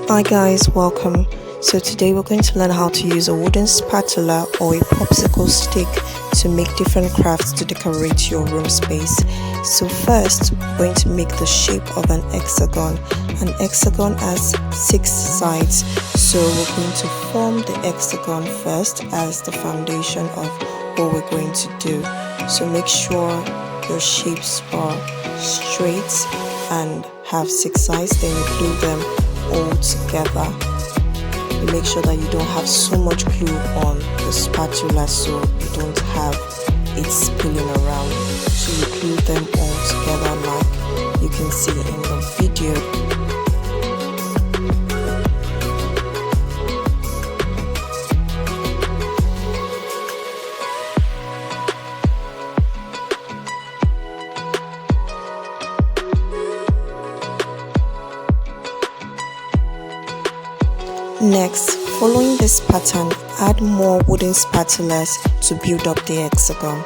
Hi guys, welcome. So today we're going to learn how to use a wooden spatula or a popsicle stick to make different crafts to decorate your room space. So first, we're going to make the shape of an hexagon. An hexagon has 6 sides, so we're going to form the hexagon first as the foundation of what we're going to do. So make sure your shapes are straight and have 6 sides, then you glue them all together. You make sure that you don't have so much glue on the spatula so you don't have it spilling around. So you glue them all together like you can see in the video. Next, following this pattern, add more wooden spatulas to build up the hexagon.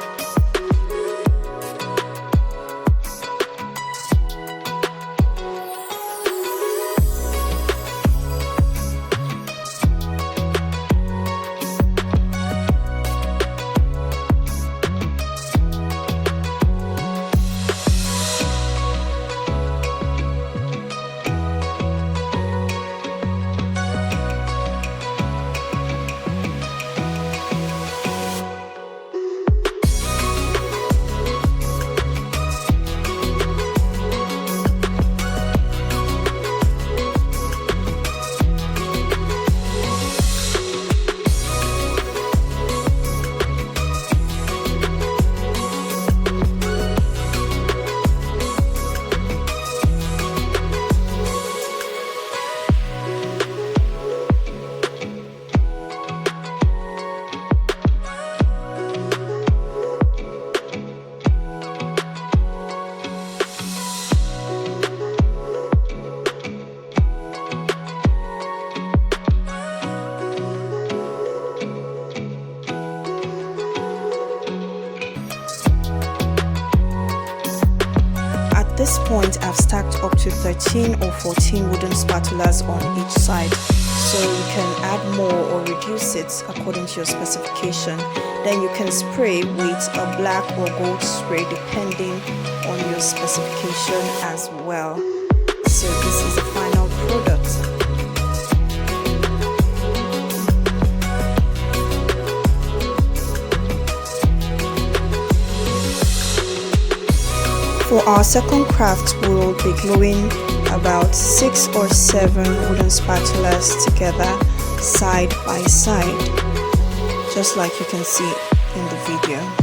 At this point, I've stacked up to 13 or 14 wooden spatulas on each side, so you can add more or reduce it according to your specification. Then you can spray with a black or gold spray depending on your specification as well. So this is the final product. For our second craft, we will be gluing about 6 or 7 wooden spatulas together side by side, just like you can see in the video.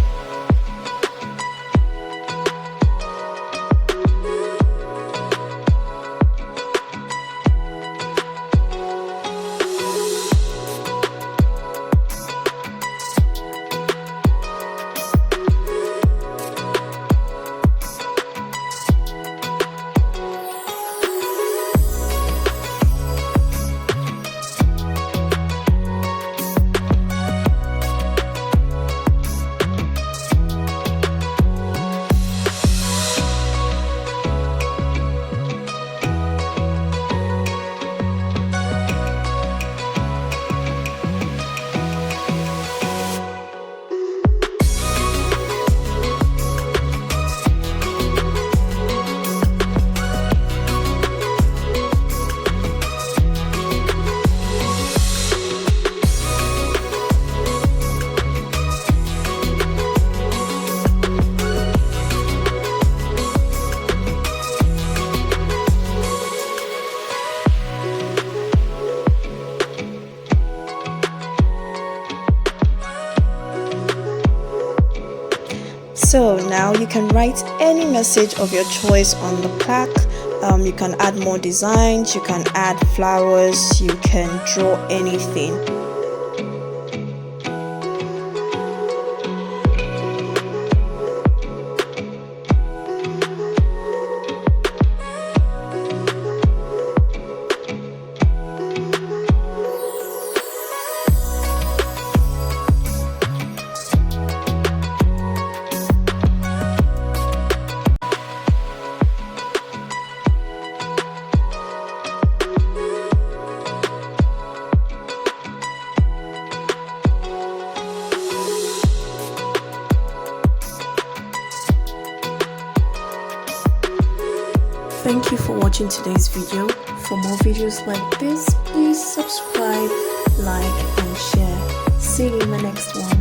So now you can write any message of your choice on the plaque. You can add more designs, you can add flowers, you can draw anything. Thank you for watching today's video. For more videos like this, please subscribe, like and share. See you in the next one.